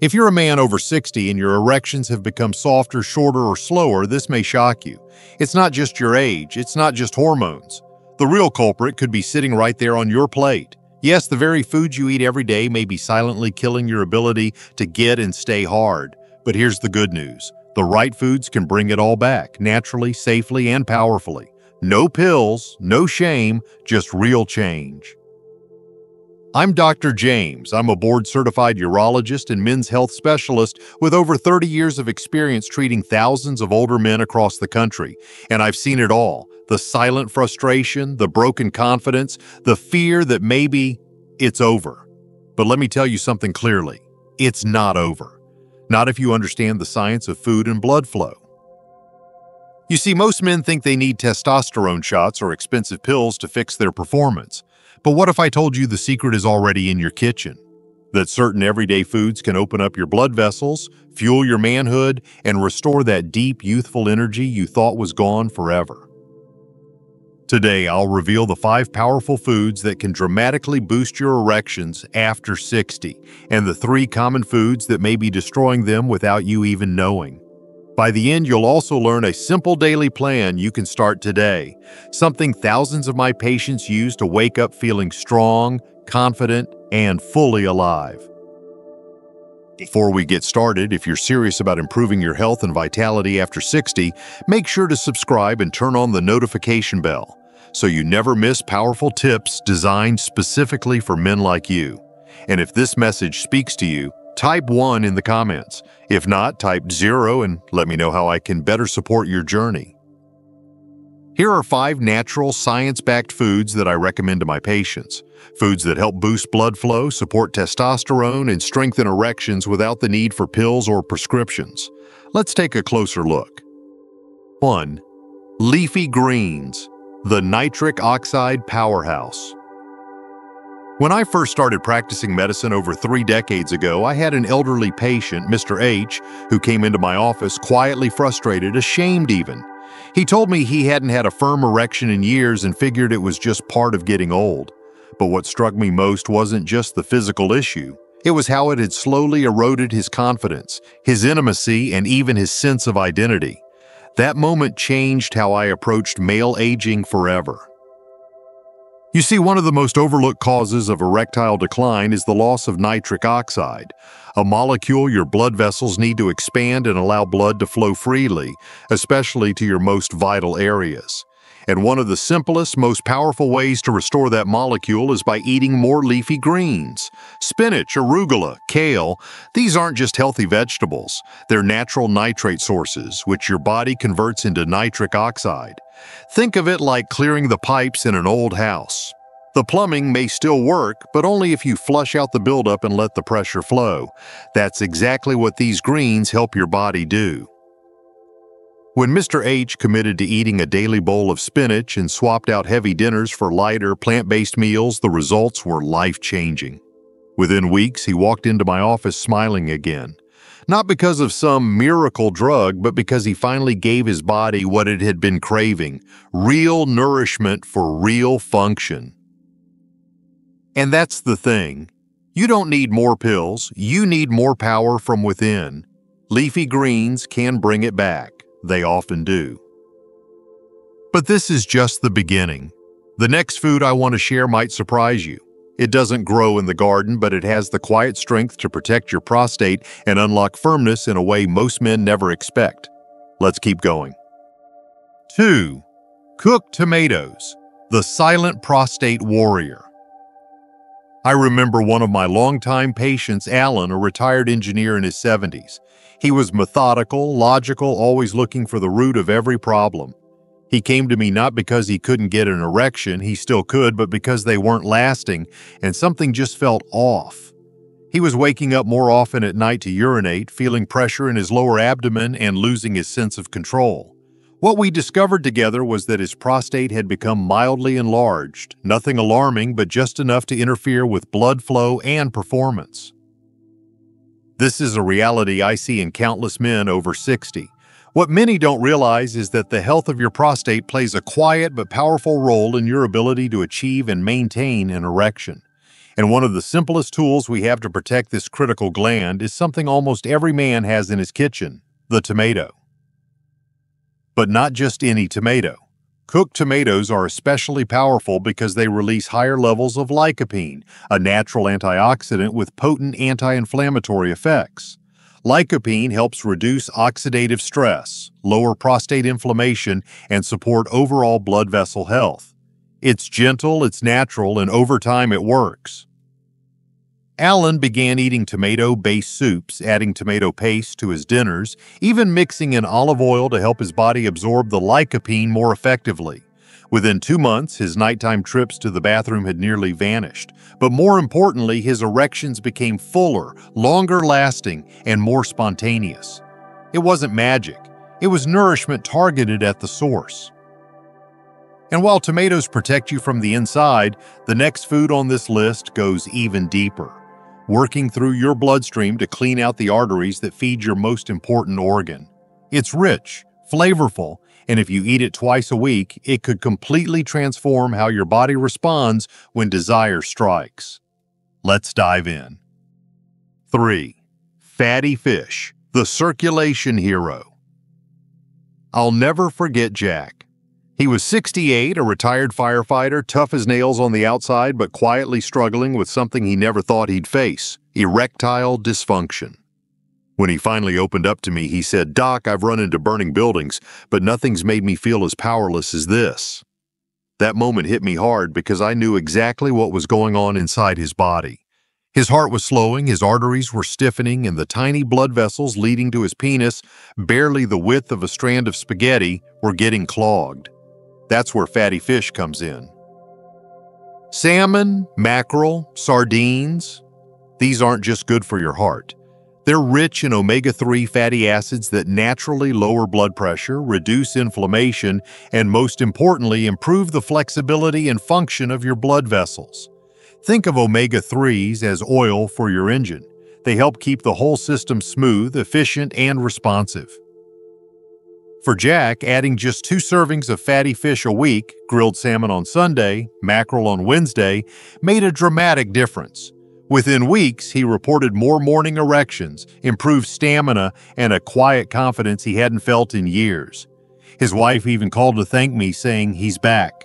If you're a man over 60 and your erections have become softer, shorter, or slower, this may shock you. It's not just your age, it's not just hormones. The real culprit could be sitting right there on your plate. Yes, the very foods you eat every day may be silently killing your ability to get and stay hard. But here's the good news. The right foods can bring it all back, naturally, safely, and powerfully. No pills, no shame, just real change. I'm Dr. James. I'm a board-certified urologist and men's health specialist with over 30 years of experience treating thousands of older men across the country. And I've seen it all. The silent frustration, the broken confidence, the fear that maybe it's over. But let me tell you something clearly. It's not over. Not if you understand the science of food and blood flow. You see, most men think they need testosterone shots or expensive pills to fix their performance. But what if I told you the secret is already in your kitchen? That certain everyday foods can open up your blood vessels, fuel your manhood, and restore that deep, youthful energy you thought was gone forever. Today, I'll reveal the 5 powerful foods that can dramatically boost your erections after 60, and the 3 common foods that may be destroying them without you even knowing. By the end, you'll also learn a simple daily plan you can start today, something thousands of my patients use to wake up feeling strong, confident, and fully alive. Before we get started, if you're serious about improving your health and vitality after 60, make sure to subscribe and turn on the notification bell so you never miss powerful tips designed specifically for men like you. And if this message speaks to you, type 1 in the comments. If not, type 0 and let me know how I can better support your journey. Here are 5 natural, science-backed foods that I recommend to my patients. Foods that help boost blood flow, support testosterone, and strengthen erections without the need for pills or prescriptions. Let's take a closer look. 1. Leafy Greens, the nitric oxide powerhouse. When I first started practicing medicine over 3 decades ago, I had an elderly patient, Mr. H, who came into my office quietly frustrated, ashamed even. He told me he hadn't had a firm erection in years and figured it was just part of getting old. But what struck me most wasn't just the physical issue. It was how it had slowly eroded his confidence, his intimacy, and even his sense of identity. That moment changed how I approached male aging forever. You see, one of the most overlooked causes of erectile decline is the loss of nitric oxide, a molecule your blood vessels need to expand and allow blood to flow freely, especially to your most vital areas. And one of the simplest, most powerful ways to restore that molecule is by eating more leafy greens. Spinach, arugula, kale, these aren't just healthy vegetables. They're natural nitrate sources, which your body converts into nitric oxide. Think of it like clearing the pipes in an old house. The plumbing may still work, but only if you flush out the buildup and let the pressure flow. That's exactly what these greens help your body do. When Mr. H committed to eating a daily bowl of spinach and swapped out heavy dinners for lighter, plant-based meals, the results were life-changing. Within weeks, he walked into my office smiling again. Not because of some miracle drug, but because he finally gave his body what it had been craving, real nourishment for real function. And that's the thing. You don't need more pills, you need more power from within. Leafy greens can bring it back. They often do. But this is just the beginning. The next food I want to share might surprise you. It doesn't grow in the garden, but it has the quiet strength to protect your prostate and unlock firmness in a way most men never expect. Let's keep going. 2. Cooked tomatoes, the silent prostate warrior. I remember one of my longtime patients, Alan, a retired engineer in his 70s. He was methodical, logical, always looking for the root of every problem. He came to me not because he couldn't get an erection, he still could, but because they weren't lasting, and something just felt off. He was waking up more often at night to urinate, feeling pressure in his lower abdomen, and losing his sense of control. What we discovered together was that his prostate had become mildly enlarged, nothing alarming, but just enough to interfere with blood flow and performance. This is a reality I see in countless men over 60. What many don't realize is that the health of your prostate plays a quiet but powerful role in your ability to achieve and maintain an erection. And one of the simplest tools we have to protect this critical gland is something almost every man has in his kitchen: the tomato. But not just any tomato. Cooked tomatoes are especially powerful because they release higher levels of lycopene, a natural antioxidant with potent anti-inflammatory effects. Lycopene helps reduce oxidative stress, lower prostate inflammation, and support overall blood vessel health. It's gentle, it's natural, and over time it works. Alan began eating tomato-based soups, adding tomato paste to his dinners, even mixing in olive oil to help his body absorb the lycopene more effectively. Within 2 months, his nighttime trips to the bathroom had nearly vanished. But more importantly, his erections became fuller, longer-lasting, and more spontaneous. It wasn't magic. It was nourishment targeted at the source. And while tomatoes protect you from the inside, the next food on this list goes even deeper, working through your bloodstream to clean out the arteries that feed your most important organ. It's rich, flavorful, and if you eat it twice a week, it could completely transform how your body responds when desire strikes. Let's dive in. 3. Fatty fish, the circulation hero. I'll never forget Jack. He was 68, a retired firefighter, tough as nails on the outside, but quietly struggling with something he never thought he'd face: erectile dysfunction. When he finally opened up to me, he said, "Doc, I've run into burning buildings, but nothing's made me feel as powerless as this." That moment hit me hard because I knew exactly what was going on inside his body. His heart was slowing, his arteries were stiffening, and the tiny blood vessels leading to his penis, barely the width of a strand of spaghetti, were getting clogged. That's where fatty fish comes in. Salmon, mackerel, sardines, these aren't just good for your heart. They're rich in omega-3 fatty acids that naturally lower blood pressure, reduce inflammation, and most importantly, improve the flexibility and function of your blood vessels. Think of omega-3s as oil for your engine. They help keep the whole system smooth, efficient, and responsive. For Jack, adding just 2 servings of fatty fish a week, grilled salmon on Sunday, mackerel on Wednesday, made a dramatic difference. Within weeks, he reported more morning erections, improved stamina, and a quiet confidence he hadn't felt in years. His wife even called to thank me, saying he's back.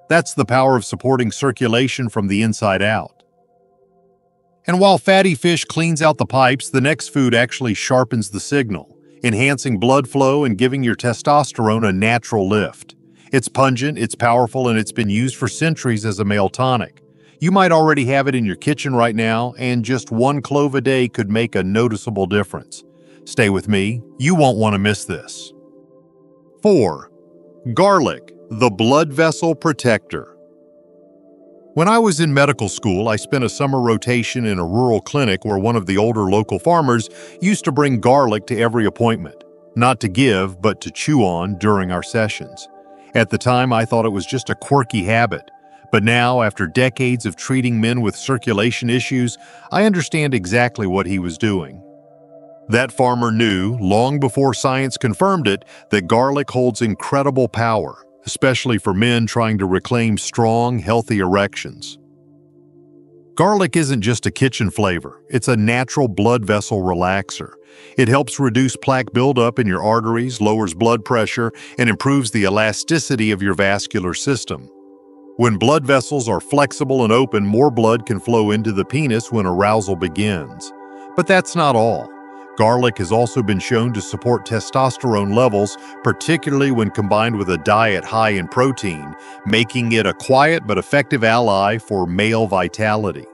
That's the power of supporting circulation from the inside out. And while fatty fish cleans out the pipes, the next food actually sharpens the signal, enhancing blood flow and giving your testosterone a natural lift. It's pungent, it's powerful, and it's been used for centuries as a male tonic. You might already have it in your kitchen right now, and just 1 clove a day could make a noticeable difference. Stay with me, you won't want to miss this. 4. Garlic, the blood vessel protector. When I was in medical school, I spent a summer rotation in a rural clinic where one of the older local farmers used to bring garlic to every appointment, not to give, but to chew on during our sessions. At the time, I thought it was just a quirky habit, but now, after decades of treating men with circulation issues, I understand exactly what he was doing. That farmer knew, long before science confirmed it, that garlic holds incredible power, especially for men trying to reclaim strong, healthy erections. Garlic isn't just a kitchen flavor, it's a natural blood vessel relaxer. It helps reduce plaque buildup in your arteries, lowers blood pressure, and improves the elasticity of your vascular system. When blood vessels are flexible and open, more blood can flow into the penis when arousal begins. But that's not all. Garlic has also been shown to support testosterone levels, particularly when combined with a diet high in protein, making it a quiet but effective ally for male vitality.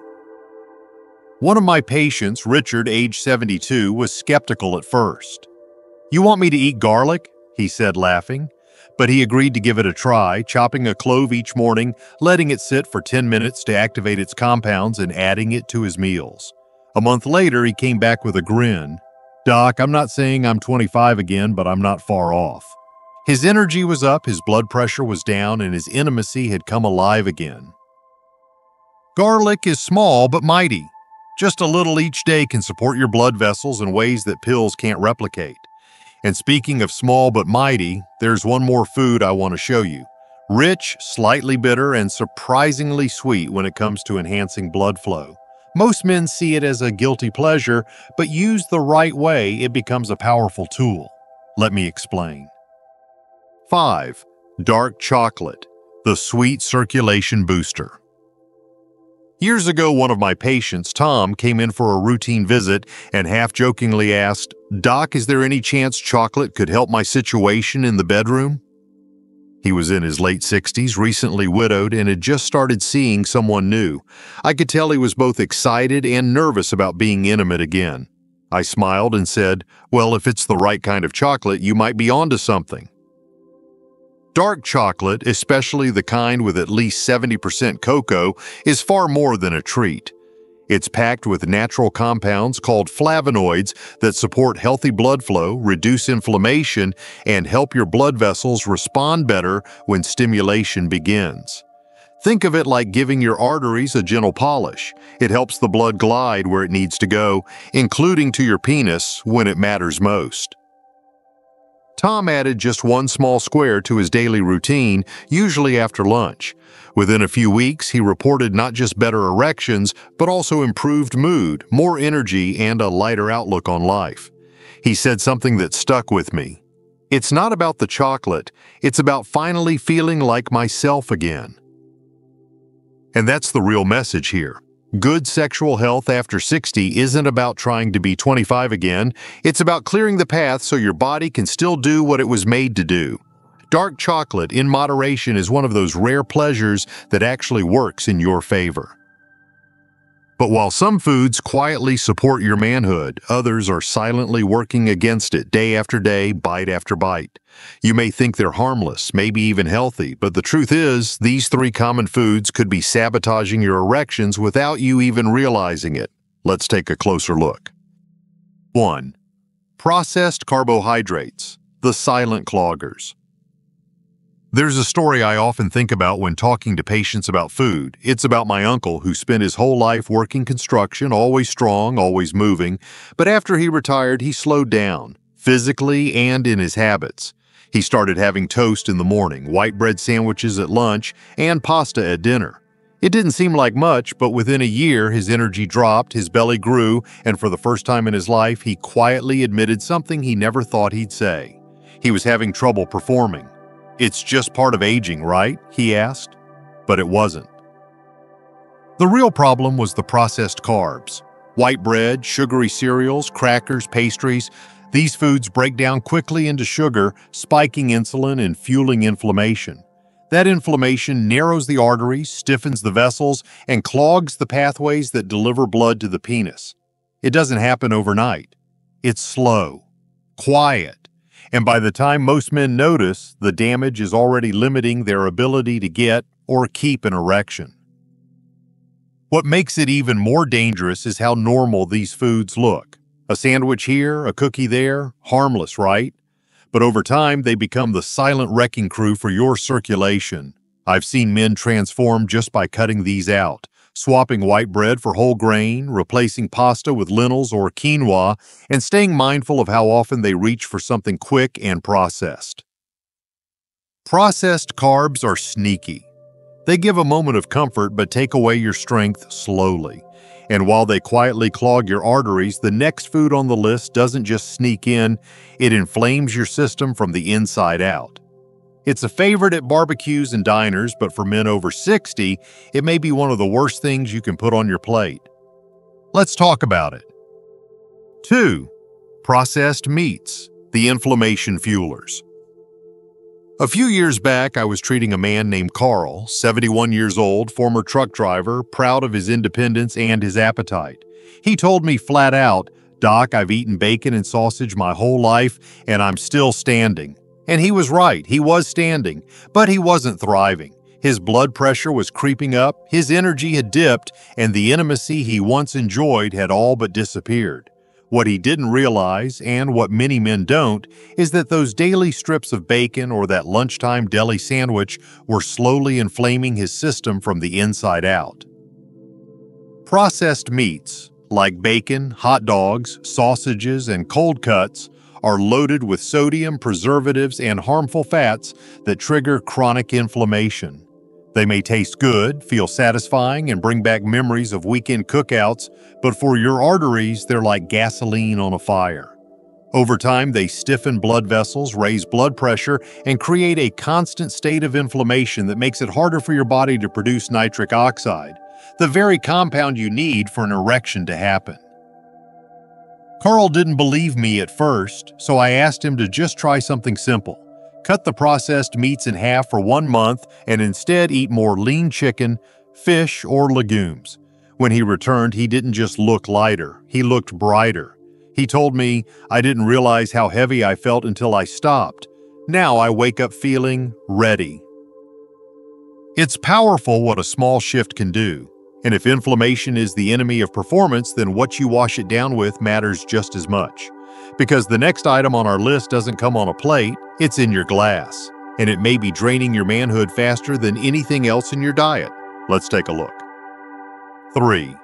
One of my patients, Richard, age 72, was skeptical at first. "You want me to eat garlic?" he said, laughing. But he agreed to give it a try, chopping a clove each morning, letting it sit for 10 minutes to activate its compounds, and adding it to his meals. A month later, he came back with a grin. "Doc, I'm not saying I'm 25 again, but I'm not far off." His energy was up, his blood pressure was down, and his intimacy had come alive again. Garlic is small but mighty. Just a little each day can support your blood vessels in ways that pills can't replicate. And speaking of small but mighty, there's one more food I want to show you: Rich, slightly bitter, and surprisingly sweet when it comes to enhancing blood flow. Most men see it as a guilty pleasure, but used the right way, it becomes a powerful tool. Let me explain. 5. Dark chocolate, the sweet circulation booster. Years ago, one of my patients, Tom, came in for a routine visit and half-jokingly asked, "Doc, is there any chance chocolate could help my situation in the bedroom?" He was in his late 60s, recently widowed, and had just started seeing someone new. I could tell he was both excited and nervous about being intimate again. I smiled and said, "Well, if it's the right kind of chocolate, you might be onto something." Dark chocolate, especially the kind with at least 70% cocoa, is far more than a treat. It's packed with natural compounds called flavonoids that support healthy blood flow, reduce inflammation, and help your blood vessels respond better when stimulation begins. Think of it like giving your arteries a gentle polish. It helps the blood glide where it needs to go, including to your penis when it matters most. Tom added just one small square to his daily routine, usually after lunch. Within a few weeks, he reported not just better erections, but also improved mood, more energy, and a lighter outlook on life. He said something that stuck with me. "It's not about the chocolate, it's about finally feeling like myself again." And that's the real message here. Good sexual health after 60 isn't about trying to be 25 again. It's about clearing the path so your body can still do what it was made to do. Dark chocolate, in moderation, is one of those rare pleasures that actually works in your favor. But while some foods quietly support your manhood, others are silently working against it day after day, bite after bite. You may think they're harmless, maybe even healthy, but the truth is, these 3 common foods could be sabotaging your erections without you even realizing it. Let's take a closer look. 1. Processed carbohydrates, the silent cloggers. There's a story I often think about when talking to patients about food. It's about my uncle who spent his whole life working construction, always strong, always moving. But after he retired, he slowed down, physically and in his habits. He started having toast in the morning, white bread sandwiches at lunch, and pasta at dinner. It didn't seem like much, but within a year, his energy dropped, his belly grew, and for the first time in his life, he quietly admitted something he never thought he'd say. He was having trouble performing. "It's just part of aging, right?" he asked. But it wasn't. The real problem was the processed carbs. White bread, sugary cereals, crackers, pastries. These foods break down quickly into sugar, spiking insulin and fueling inflammation. That inflammation narrows the arteries, stiffens the vessels, and clogs the pathways that deliver blood to the penis. It doesn't happen overnight. It's slow, quiet, and by the time most men notice, the damage is already limiting their ability to get or keep an erection. What makes it even more dangerous is how normal these foods look. A sandwich here, a cookie there, harmless, right? But over time, they become the silent wrecking crew for your circulation. I've seen men transform just by cutting these out, swapping white bread for whole grain, replacing pasta with lentils or quinoa, and staying mindful of how often they reach for something quick and processed. Processed carbs are sneaky. They give a moment of comfort but take away your strength slowly. And while they quietly clog your arteries, the next food on the list doesn't just sneak in, it inflames your system from the inside out. It's a favorite at barbecues and diners, but for men over 60, it may be one of the worst things you can put on your plate. Let's talk about it. 2. Processed meats, the inflammation fuelers. A few years back, I was treating a man named Carl, 71 years old, former truck driver, proud of his independence and his appetite. He told me flat out, "Doc, I've eaten bacon and sausage my whole life, and I'm still standing." And he was right, he was standing, but he wasn't thriving. His blood pressure was creeping up, his energy had dipped, and the intimacy he once enjoyed had all but disappeared. What he didn't realize, and what many men don't, is that those daily strips of bacon or that lunchtime deli sandwich were slowly inflaming his system from the inside out. Processed meats, like bacon, hot dogs, sausages, and cold cuts, are loaded with sodium, preservatives, and harmful fats that trigger chronic inflammation. They may taste good, feel satisfying, and bring back memories of weekend cookouts, but for your arteries, they're like gasoline on a fire. Over time, they stiffen blood vessels, raise blood pressure, and create a constant state of inflammation that makes it harder for your body to produce nitric oxide, the very compound you need for an erection to happen. Carl didn't believe me at first, so I asked him to just try something simple. Cut the processed meats in half for 1 month and instead eat more lean chicken, fish, or legumes. When he returned, he didn't just look lighter, he looked brighter. He told me, "I didn't realize how heavy I felt until I stopped. Now I wake up feeling ready." It's powerful what a small shift can do. And if inflammation is the enemy of performance, then what you wash it down with matters just as much. Because the next item on our list doesn't come on a plate, it's in your glass. And it may be draining your manhood faster than anything else in your diet. Let's take a look. 3.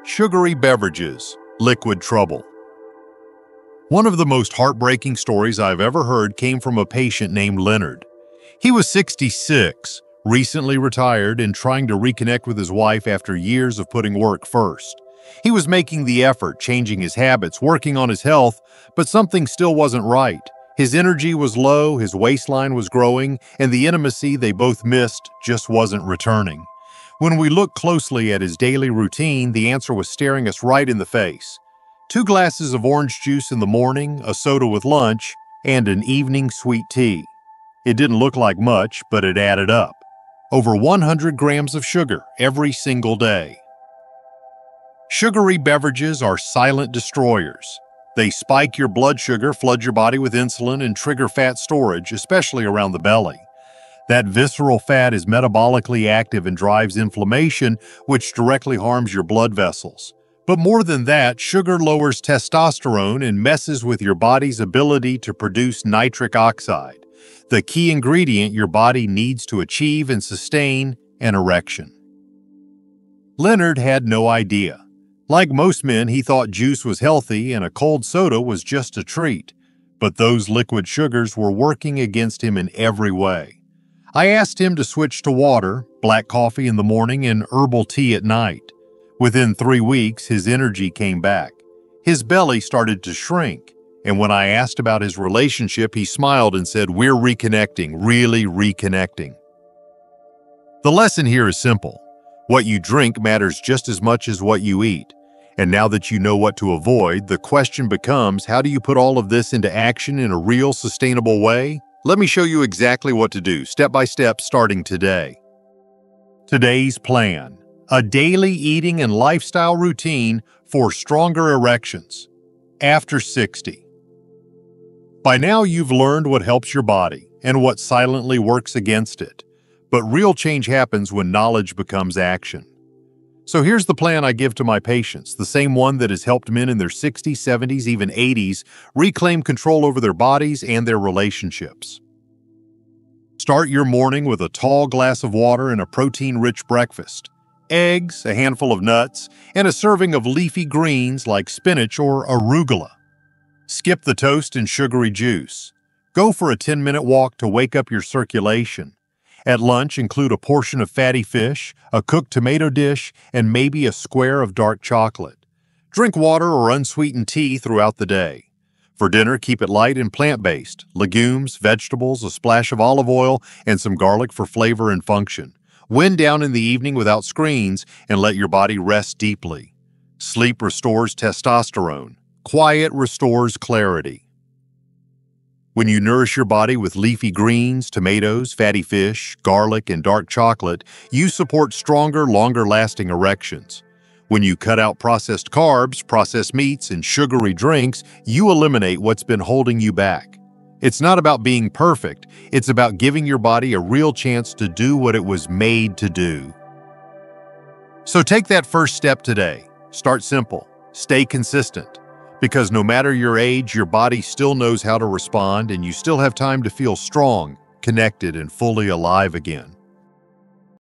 Sugary beverages, liquid trouble. One of the most heartbreaking stories I've ever heard came from a patient named Leonard. He was 66, recently retired and trying to reconnect with his wife after years of putting work first. He was making the effort, changing his habits, working on his health, but something still wasn't right. His energy was low, his waistline was growing, and the intimacy they both missed just wasn't returning. When we looked closely at his daily routine, the answer was staring us right in the face. 2 glasses of orange juice in the morning, a soda with lunch, and an evening sweet tea. It didn't look like much, but it added up. Over 100 grams of sugar every single day. Sugary beverages are silent destroyers. They spike your blood sugar, flood your body with insulin, and trigger fat storage, especially around the belly. That visceral fat is metabolically active and drives inflammation, which directly harms your blood vessels. But more than that, sugar lowers testosterone and messes with your body's ability to produce nitric oxide, the key ingredient your body needs to achieve and sustain an erection. Leonard had no idea. Like most men, he thought juice was healthy and a cold soda was just a treat. But those liquid sugars were working against him in every way. I asked him to switch to water, black coffee in the morning, and herbal tea at night. Within 3 weeks, his energy came back. His belly started to shrink. And when I asked about his relationship, he smiled and said, "We're reconnecting, really reconnecting." The lesson here is simple. What you drink matters just as much as what you eat. And now that you know what to avoid, the question becomes, how do you put all of this into action in a real, sustainable way? Let me show you exactly what to do, step by step, starting today. Today's plan: a daily eating and lifestyle routine for stronger erections after 60. By now, you've learned what helps your body and what silently works against it. But real change happens when knowledge becomes action. So here's the plan I give to my patients, the same one that has helped men in their 60s, 70s, even 80s reclaim control over their bodies and their relationships. Start your morning with a tall glass of water and a protein-rich breakfast. Eggs, a handful of nuts, and a serving of leafy greens like spinach or arugula. Skip the toast and sugary juice. Go for a 10-minute walk to wake up your circulation. At lunch, include a portion of fatty fish, a cooked tomato dish, and maybe a square of dark chocolate. Drink water or unsweetened tea throughout the day. For dinner, keep it light and plant-based. Legumes, vegetables, a splash of olive oil, and some garlic for flavor and function. Wind down in the evening without screens and let your body rest deeply. Sleep restores testosterone. Quiet restores clarity. When you nourish your body with leafy greens, tomatoes, fatty fish, garlic, and dark chocolate, you support stronger, longer-lasting erections. When you cut out processed carbs, processed meats, and sugary drinks, you eliminate what's been holding you back. It's not about being perfect, it's about giving your body a real chance to do what it was made to do. So take that first step today. Start simple. Stay consistent. Because no matter your age, your body still knows how to respond and you still have time to feel strong, connected, and fully alive again.